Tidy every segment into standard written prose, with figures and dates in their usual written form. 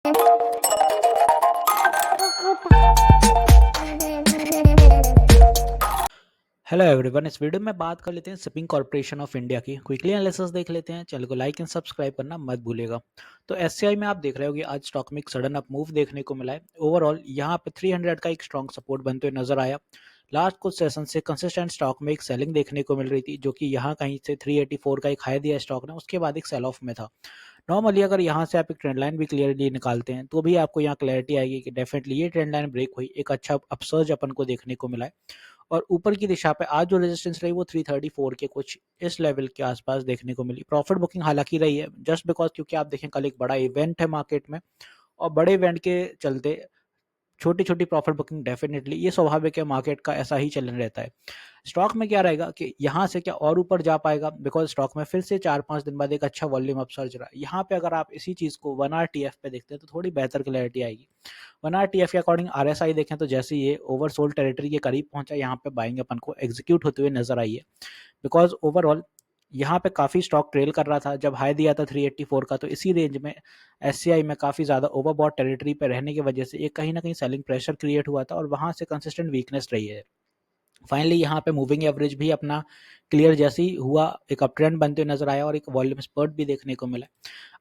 Hello everyone, इस video में बात कर लेते हैं शिपिंग कॉर्पोरेशन ऑफ इंडिया की। क्विकली एनालिसिस देख लेते हैं। चैनल को लाइक एंड सब्सक्राइब करना मत भूलिएगा। तो एससीआई में आप देख रहे होगे आज स्टॉक में एक सडन अप मूव देखने को मिला है। ओवरऑल यहाँ पे 300 का एक स्ट्रॉन्ग सपोर्ट बनते हुए नजर आया। लास्ट कुछ सेशन से कंसिस्टेंट स्टॉक में एक सेलिंग देखने को मिल रही थी, जो कि यहाँ कहीं से 384 का एक हाई दिया स्टॉक ने, उसके बाद एक सेल ऑफ में था। नॉर्मली अगर यहाँ से आप एक ट्रेंड लाइन भी क्लियरली निकालते हैं तो भी आपको यहाँ क्लैरिटी आएगी कि डेफिनेटली ये ट्रेंड लाइन ब्रेक हुई, एक अच्छा अपसर्ज अपन को देखने को मिला है। और ऊपर की दिशा पे आज जो रेजिस्टेंस रही वो 334 के कुछ इस लेवल के आसपास देखने को मिली। प्रॉफिट बुकिंग हालांकि रही है, जस्ट बिकॉज क्योंकि आप देखें कल एक बड़ा इवेंट है मार्केट में, और बड़े इवेंट के चलते छोटी छोटी प्रॉफिट बुकिंग डेफिनेटली ये स्वाभाविक है, मार्केट का ऐसा ही चलन रहता है। स्टॉक में क्या रहेगा कि यहाँ से क्या और ऊपर जा पाएगा, बिकॉज स्टॉक में फिर से 4-5 दिन बाद एक अच्छा वॉल्यूम अपसर्ज रहा है। यहाँ पे अगर आप इसी चीज को 1 RTF पे देखते हैं तो थोड़ी बेहतर क्लैरिटी आएगी। 1 RTF के अकॉर्डिंग RSI देखें तो जैसे ये ओवरसोल्ड टेरिटरी के करीब पहुंचा, यहाँ पे बाइंग अपन को एग्जीक्यूट होते हुए नजर आई है। बिकॉज ओवरऑल यहाँ पे काफ़ी स्टॉक ट्रेल कर रहा था, जब हाई दिया था 384 का, तो इसी रेंज में एससीआई में काफ़ी ज़्यादा ओवरबॉट टेरिटरी पे रहने की वजह से एक कहीं ना कहीं सेलिंग प्रेशर क्रिएट हुआ था, और वहाँ से कंसिस्टेंट वीकनेस रही है। फाइनली यहाँ पे मूविंग एवरेज भी अपना क्लियर जैसे ही हुआ, एक अप ट्रेंड बनते हुए नजर आया और एक वॉल्यूम स्पर्ट भी देखने को मिला।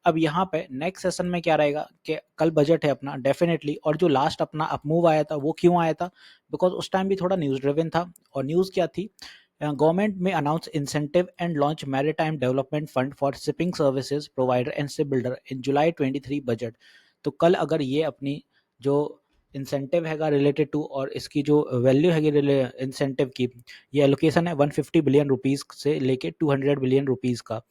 अब यहाँ पे नेक्स्ट सेशन में क्या रहेगा कि कल बजट है अपना डेफिनेटली, और जो लास्ट अपना अप मूव आया था वो क्यों आया था, बिकॉज उस टाइम भी थोड़ा न्यूज ड्रिवन था। और न्यूज़ क्या थी, गवर्नमेंट में announce incentive and launch maritime development fund for shipping services provider and ship builder in July 23 budget. तो कल अगर ये अपनी जो इंसेंटिव हैगा रिलेटेड टू, और इसकी जो वैल्यू हैगी इंसेंटिव की, ये एलोकेशन है 150 बिलियन रुपीज़ से लेके 200 बिलियन रुपीज़ का,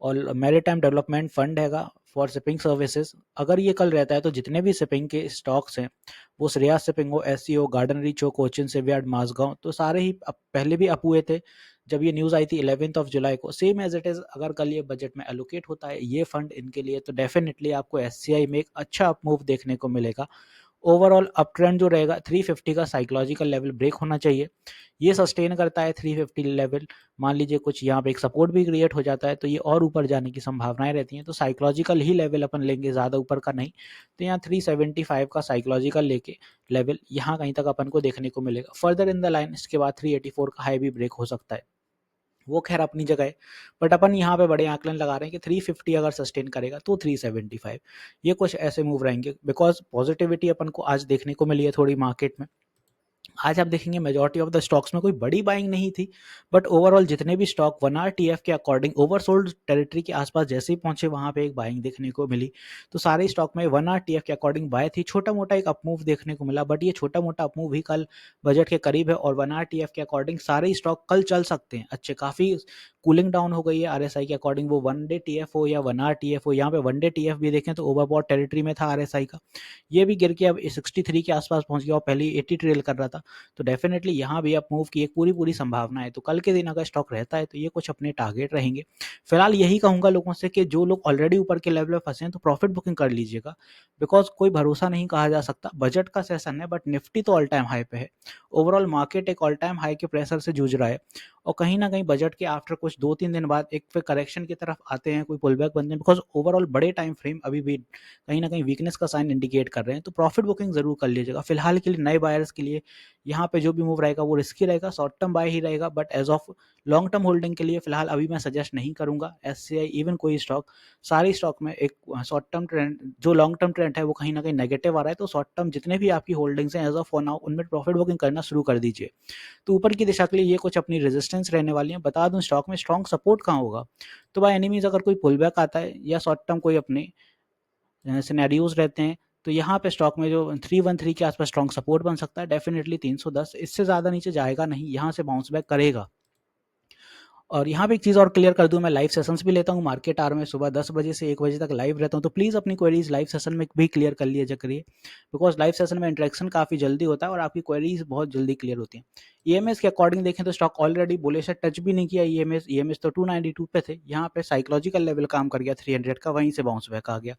और मैरीटाइम डेवलपमेंट फंड हैगा फॉर शिपिंग सर्विसेज। अगर ये कल रहता है तो जितने भी शिपिंग के स्टॉक्स हैं, वो श्रेया शिपिंग हो, एससी हो, गार्डन रीच हो, कोचिन शिपयार्ड, माझगांव, तो सारे ही पहले भी अप हुए थे। जब ये न्यूज़ आई थी 11 जुलाई को, सेम एज इट इज़ अगर कल ये बजट में एलोकेट होता है ये फंड इनके लिए, तो डेफिनेटली आपको एससीआई में एक अच्छा अप मूव देखने को मिलेगा। ओवरऑल अप ट्रेंड जो रहेगा 350 का साइकोलॉजिकल लेवल ब्रेक होना चाहिए। ये सस्टेन करता है 350 लेवल, मान लीजिए कुछ यहाँ पे एक सपोर्ट भी क्रिएट हो जाता है तो ये और ऊपर जाने की संभावनाएं रहती हैं। तो साइकोलॉजिकल ही लेवल अपन लेंगे, ज़्यादा ऊपर का नहीं। तो यहाँ 375 का साइकोलॉजिकल लेके लेवल यहाँ कहीं तक अपन को देखने को मिलेगा। फर्दर इन द लाइन इसके बाद 384 का हाई भी ब्रेक हो सकता है, वो खैर अपनी जगह है। बट अपन यहाँ पे बड़े आंकलन लगा रहे हैं कि 350 अगर सस्टेन करेगा तो 375, ये कुछ ऐसे मूव रहेंगे। बिकॉज पॉजिटिविटी अपन को आज देखने को मिली है थोड़ी मार्केट में। आज आप देखेंगे मेजॉरिटी ऑफ द स्टॉक्स में कोई बड़ी बाइंग नहीं थी, बट ओवरऑल जितने भी स्टॉक 1 RTF के अकॉर्डिंग ओवरसोल्ड टेरिटरी के आसपास जैसे ही पहुंचे वहां पे एक बाइंग देखने को मिली। तो सारे स्टॉक में 1 RTF के अकॉर्डिंग बाय थी, छोटा मोटा एक अपमूव देखने को मिला, बट ये छोटा मोटा अपमूव ही कल बजट के करीब है। और 1 RTF के अकॉर्डिंग सारे स्टॉक कल चल सकते हैं अच्छे, काफ़ी कूलिंग डाउन हो गई है RSI के अकॉर्डिंग, वो 1 डे TF हो या 1 RTF हो। यहाँ पे 1 डे TF भी देखें तो ओवरबॉट टेरिटरी में था RSI का, ये भी गिर के अब 63 के आसपास पहुंच गया और पहले 80 ट्रेल कर रहा था। तो डेफिनेटली यहाँ भी अप मूव की एक पूरी पूरी संभावना है। तो कल के दिन अगर स्टॉक रहता है तो ये कुछ अपने टारगेट रहेंगे। फिलहाल यही कहूंगा लोगों से कि जो लोग ऑलरेडी ऊपर के लेवल में फंसे हैं तो प्रॉफिट बुकिंग कर लीजिएगा, बिकॉज कोई भरोसा नहीं कहा जा सकता। बजट का सेशन है, बट निफ्टी तो ऑल टाइम हाई पे है। ओवरऑल मार्केट एक ऑल टाइम हाई के प्रेशर से जूझ रहा है, और कहीं ना कहीं बजट के आफ्टर कुछ 2-3 दिन बाद एक फिर करेक्शन की तरफ आते हैं, कोई पुल बैक बनते हैं, बिकॉज ओवरऑल बड़े टाइम फ्रेम अभी भी कहीं ना कहीं वीकनेस का साइन इंडिकेट कर रहे हैं। तो प्रॉफिट बुकिंग जरूर कर लीजिएगा। फिलहाल के लिए नए बायर्स के लिए यहाँ पे जो भी मूव रहेगा वो रिस्की रहेगा, शॉर्ट टर्म बाय ही रहेगा, but as of long term holding के लिए फिलहाल अभी मैं सजेस्ट नहीं करूंगा। एससीआई इवन कोई स्टॉक, सारी स्टॉक में एक शॉर्ट टर्म ट्रेंड, जो लॉन्ग टर्म ट्रेंड है वो कहीं ना कहीं नेगेटिव आ रहा है। तो शॉर्ट टर्म जितने भी आपकी होल्डिंग्स हैं एज ऑफ फॉर नाउ, उनमें प्रॉफिट बुकिंग करना शुरू कर दीजिए। तो ऊपर की दिशा के लिए ये कुछ अपनी रेजिस्टेंस रहने वाली है। बता दूं स्टॉक में स्ट्रॉन्ग सपोर्ट कहाँ होगा, तो बाय एनीमीज अगर कोई पुल बैक आता है या शॉर्ट टर्म कोई अपने सिनेरियोज रहते हैं, तो यहाँ पे स्टॉक में जो 313 के आसपास स्ट्रॉन्ग सपोर्ट बन सकता है। डेफिनेटली 310, इससे ज़्यादा नीचे जाएगा नहीं, यहाँ से बाउंस बैक करेगा। और यहाँ पे एक चीज़ और क्लियर कर दूं, मैं लाइव सेशंस भी लेता हूँ मार्केट आवर में, सुबह 10 बजे से 1 बजे तक लाइव रहता हूँ। तो प्लीज़ अपनी क्वेरीज लाइव सेशन में भी क्लियर कर लिया करिए, बिकॉज लाइव सेशन में इंटरेक्शन काफ़ी जल्दी होता है और आपकी क्वेरीज बहुत जल्दी क्लियर होती हैं। ईएमएस के अकॉर्डिंग देखें तो स्टॉक ऑलरेडी बुलिश है, टच भी नहीं किया ईएमएस तो 292 पे थे, यहाँ पे साइकोलॉजिकल लेवल काम कर गया 300 का, वहीं से बाउंस बैक आ गया।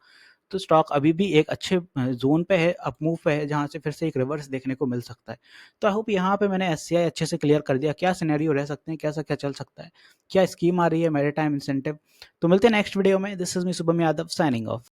तो स्टॉक अभी भी एक अच्छे जोन पे है, अप मूव पे है, जहां से फिर से एक रिवर्स देखने को मिल सकता है। तो आई होप यहाँ पे मैंने एससीआई अच्छे से क्लियर कर दिया, क्या सिनेरियो रह सकते हैं, कैसा क्या चल सकता है, क्या स्कीम आ रही है मैरीटाइम इंसेंटिव। तो मिलते हैं नेक्स्ट वीडियो में। This is me Shubham Yadav signing off.